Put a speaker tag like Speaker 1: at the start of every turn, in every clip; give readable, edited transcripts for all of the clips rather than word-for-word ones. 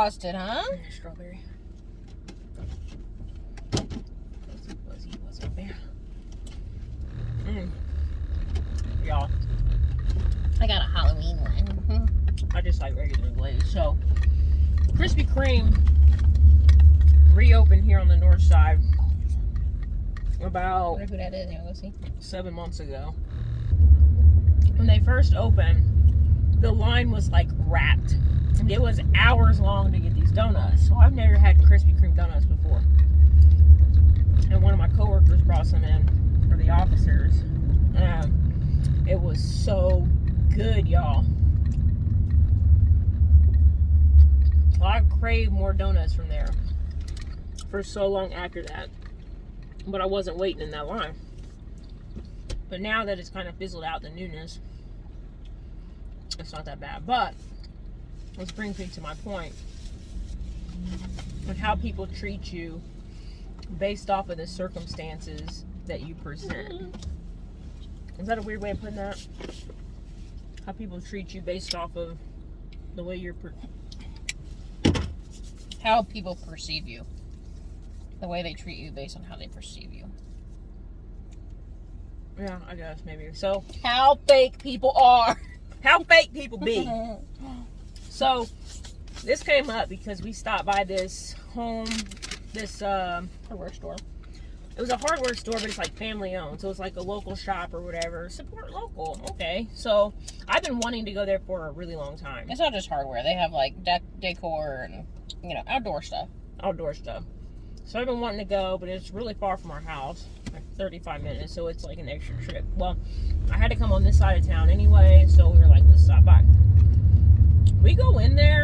Speaker 1: frosted, huh?
Speaker 2: Strawberry. Fuzzy bear. Y'all.
Speaker 1: I got a Halloween one.
Speaker 2: I just like regular glaze. So, Krispy Kreme reopened here on the north side about
Speaker 1: I wonder who that is. You want to go see?
Speaker 2: 7 months ago. When they first opened, the line was like wrapped. It was hours long to get these donuts. So I've never had Krispy Kreme donuts before. And one of my coworkers brought some in for the officers. It was so good, y'all. I craved more donuts from there for so long after that. But I wasn't waiting in that line. But now that it's kind of fizzled out, the newness, it's not that bad. But this brings me to my point on how people treat you based off of the circumstances that you present. Is that a weird way of putting that? How people treat you based off of the way you're...
Speaker 1: How people perceive you. The way they treat you based on how they perceive you.
Speaker 2: Yeah, I guess maybe. So,
Speaker 1: How fake people are.
Speaker 2: how fake people be. So, this came up because we stopped by this
Speaker 1: Hardware store.
Speaker 2: it was a hardware store, but it's like family owned. So it's like a local shop or whatever. Support local. Okay. So I've been wanting to go there for a really long time.
Speaker 1: It's not just hardware. They have like decor and, outdoor stuff.
Speaker 2: Outdoor stuff. So I've been wanting to go, but it's really far from our house. Like 35 minutes. So it's like an extra trip. Well, I had to come on this side of town anyway. So we were like, let's stop by. We go in there,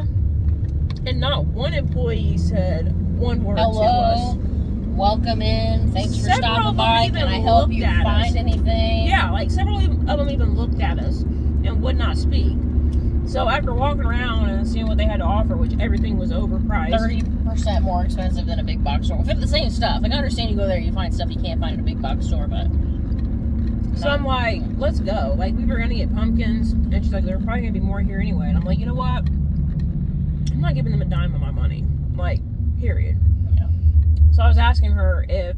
Speaker 2: and not one employee said one word to us.
Speaker 1: Welcome in. Thanks for
Speaker 2: Several
Speaker 1: stopping
Speaker 2: of them
Speaker 1: by.
Speaker 2: even
Speaker 1: Can I help
Speaker 2: looked
Speaker 1: you
Speaker 2: at
Speaker 1: find
Speaker 2: us.
Speaker 1: anything?
Speaker 2: Yeah, like several of them even looked at us and would not speak. So after walking around and seeing what they had to offer, which everything was overpriced.
Speaker 1: 30% more expensive than a big box store. For the same stuff. Like, I understand you go there, you find stuff you can't find in a big box store, but...
Speaker 2: So I'm like, let's go. Like, we were going to get pumpkins, and she's like, there were probably going to be more here anyway. And I'm like, you know what? I'm not giving them a dime of my money. Like, period.
Speaker 1: Yeah.
Speaker 2: So I was asking her if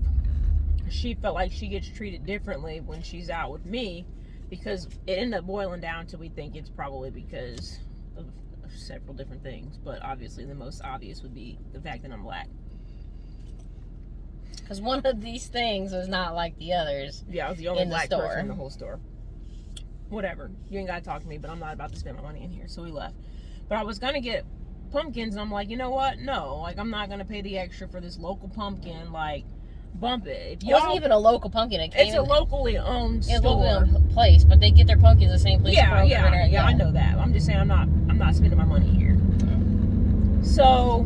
Speaker 2: she felt like she gets treated differently when she's out with me, because it ended up boiling down to we think it's probably because of several different things. But obviously the most obvious would be the fact that I'm black.
Speaker 1: Because one of these things is not like the others.
Speaker 2: Yeah, I was the only
Speaker 1: in the
Speaker 2: black
Speaker 1: store.
Speaker 2: person in the whole store. Whatever. You ain't got to talk to me, but I'm not about to spend my money in here. So we left. But I was going to get pumpkins, and I'm like, you know what? No. Like, I'm not going to pay the extra for this local pumpkin. Like, bump it.
Speaker 1: It wasn't even a local pumpkin.
Speaker 2: It's a locally owned
Speaker 1: It's a
Speaker 2: store.
Speaker 1: locally owned place, but they get their pumpkins the same place.
Speaker 2: Yeah,
Speaker 1: Kroger,
Speaker 2: I know that. I'm just saying I'm not spending my money here. So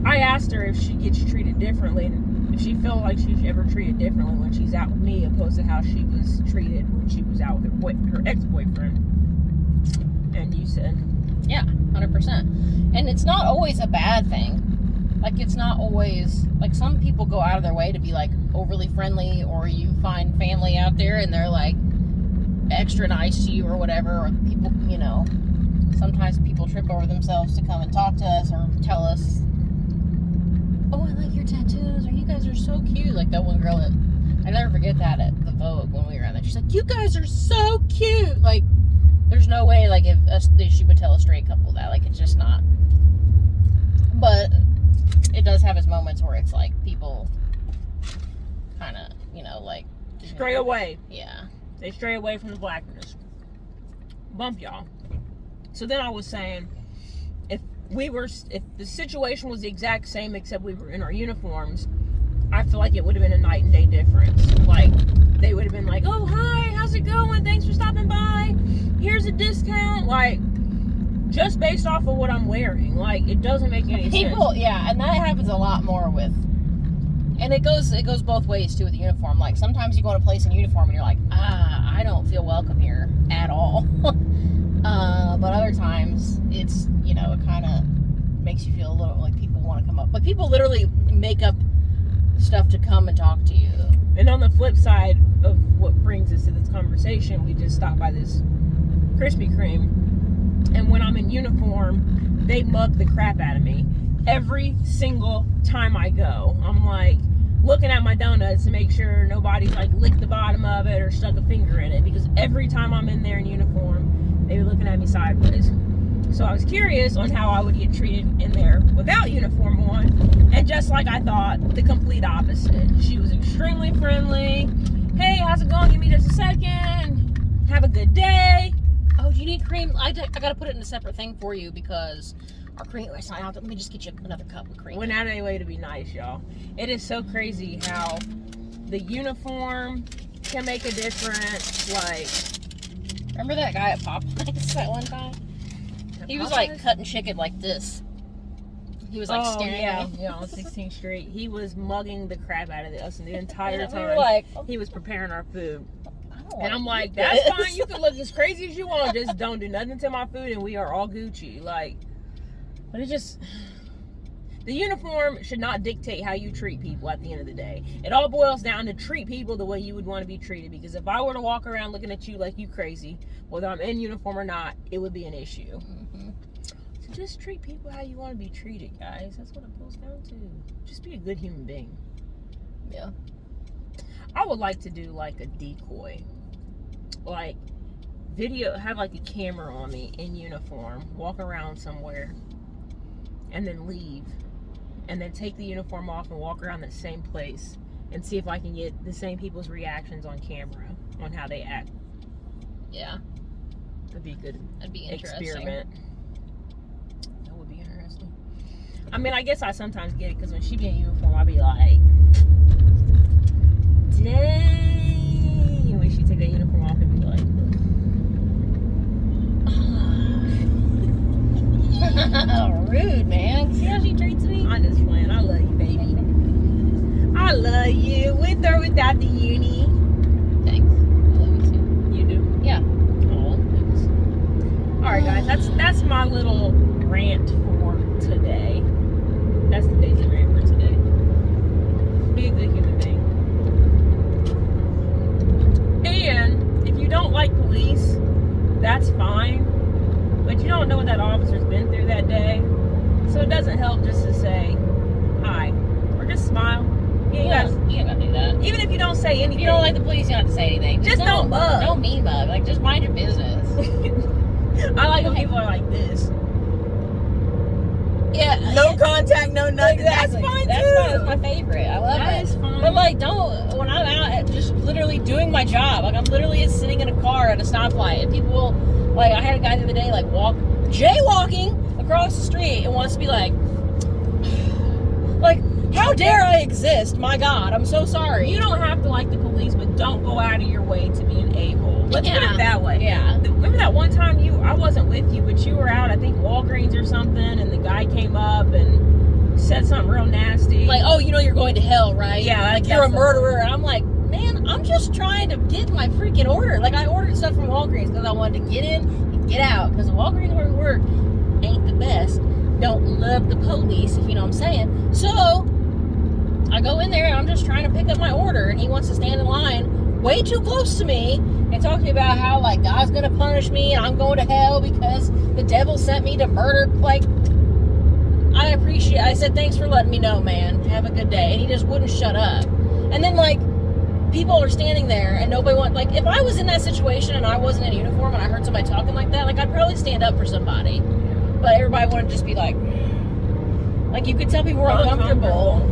Speaker 2: I asked her if she gets treated differently, if she felt like she's ever treated differently when she's out with me, opposed to how she was treated when she was out with her ex-boyfriend. And you said,
Speaker 1: yeah, 100%. And it's not always a bad thing. Like, it's not always, like, some people go out of their way to be, like, overly friendly, or you find family out there and they're, like, extra nice to you or whatever, or people, sometimes people trip over themselves to come and talk to us or tell us, oh, I like your tattoos, or you guys are so cute. Like, that one girl that, I never forget that at the Vogue when we were on there. She's like, you guys are so cute. Like, there's no way, like, if she would tell a straight couple that. Like, it's just not. But it does have its moments where it's like people kind of, like...
Speaker 2: stray away.
Speaker 1: Yeah.
Speaker 2: They stray away from the blackness. Bump y'all. So then I was saying, if the situation was the exact same except we were in our uniforms, I feel like it would have been a night and day difference. Like, they would have been like, oh, hi, how's it going? Thanks for stopping by. Here's a discount. Like, just based off of what I'm wearing. Like, it doesn't make any sense.
Speaker 1: Yeah, and that happens a lot more with... And it goes both ways, too, with the uniform. Like, sometimes you go to a place in uniform and you're like, I don't feel welcome here at all. But other times, it's, it kind of makes you feel a little like people want to come up. Like, people literally make up stuff to come and talk to you.
Speaker 2: And on the flip side of what brings us to this conversation, we just stopped by this Krispy Kreme. And when I'm in uniform, they mug the crap out of me every single time I go. I'm like looking at my donuts to make sure nobody's like licked the bottom of it or stuck a finger in it, because every time I'm in there in uniform, they were looking at me sideways. So I was curious on how I would get treated in there without uniform on, and just like I thought, the complete opposite. She was extremely friendly. Hey, how's it going? Give me just a second. Have a good day.
Speaker 1: Oh, do you need cream? I gotta put it in a separate thing for you because our cream, it's not out. Let me just get you another cup of cream.
Speaker 2: Went out of their way to be nice, y'all. It is so crazy how the uniform can make a difference. Like,
Speaker 1: remember that guy at Popeyes that one time? He was like cutting chicken like this. He was like staring at me.
Speaker 2: Yeah, on 16th Street. He was mugging the crap out of us the entire time.
Speaker 1: We were like,
Speaker 2: he was preparing our food.
Speaker 1: And
Speaker 2: I'm like, that's fine. You can look as crazy as you want. Just don't do nothing to my food, and we are all Gucci. Like, but it just, the uniform should not dictate how you treat people at the end of the day. It all boils down to treat people the way you would want to be treated. Because if I were to walk around looking at you like you crazy, whether I'm in uniform or not, it would be an issue.
Speaker 1: Mm-hmm.
Speaker 2: So just treat people how you want to be treated, guys. That's what it boils down to. Just be a good human being.
Speaker 1: Yeah.
Speaker 2: I would like to do like a decoy. Like, have like a camera on me in uniform, walk around somewhere, and then leave, and then take the uniform off and walk around the same place and see if I can get the same people's reactions on camera on how they act.
Speaker 1: Yeah.
Speaker 2: That'd be a good
Speaker 1: experiment.
Speaker 2: That would be interesting. I mean, I guess I sometimes get it because when she be in uniform, I'll be like, dang. When she take that uniform off and be like,
Speaker 1: rude, man. See how she treats me?
Speaker 2: I'm just playing. I love you, baby. I love you. With or without the uni.
Speaker 1: Thanks. I love you too.
Speaker 2: You do?
Speaker 1: Yeah.
Speaker 2: Oh, thanks. Alright, guys. That's my little rant for today. That's the Daisy rant for today. Be a good human being. And if you don't like police, that's fine. But you don't know what that officer's been through that day. So it doesn't help just to say hi. Or just smile. You ain't
Speaker 1: gotta do that.
Speaker 2: even if you don't say anything.
Speaker 1: If you don't like the police, you don't have to say anything.
Speaker 2: Just don't mug.
Speaker 1: Don't mean mug. Like, just mind your business.
Speaker 2: I like when people are like this.
Speaker 1: Yeah.
Speaker 2: No contact, no nothing.
Speaker 1: Exactly.
Speaker 2: That's fine
Speaker 1: That's
Speaker 2: too.
Speaker 1: fine. That's my favorite. I love
Speaker 2: That
Speaker 1: it.
Speaker 2: is fine.
Speaker 1: But like, don't, when I'm out just literally doing my job, like I'm literally sitting in a car at a stoplight and people will, like, I had a guy the other day like jaywalking across the street and wants to be like, how dare I exist? My God, I'm so sorry.
Speaker 2: You don't have to like the police, but don't go out of your way to be an a-hole. Let's put it that way.
Speaker 1: Yeah.
Speaker 2: Remember that one time I wasn't with you, but you were out, I think Walgreens or something, and the guy came up and said something real nasty.
Speaker 1: Like, oh, you know you're going to hell, right?
Speaker 2: Yeah.
Speaker 1: Like, you're a murderer. And I'm like, man, I'm just trying to get my freaking order. Like, I ordered stuff from Walgreens because I wanted to get in and get out. Because the Walgreens where we work ain't the best. Don't love the police, if you know what I'm saying. So I go in there and I'm just trying to pick up my order, and he wants to stand in line way too close to me and talk to me about how, like, God's gonna punish me and I'm going to hell because the devil sent me to murder. Like, I said, thanks for letting me know, man. Have a good day. And he just wouldn't shut up. And then, like, people are standing there and nobody wants, like, if I was in that situation and I wasn't in uniform and I heard somebody talking like that, like, I'd probably stand up for somebody. But everybody wanted to just be like, you could tell people were uncomfortable.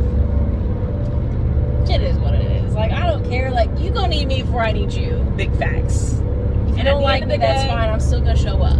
Speaker 1: It is what it is. Like, I don't care. Like, you gonna need me before I need you.
Speaker 2: Big facts.
Speaker 1: If you don't like me, that's fine. I'm still gonna show up.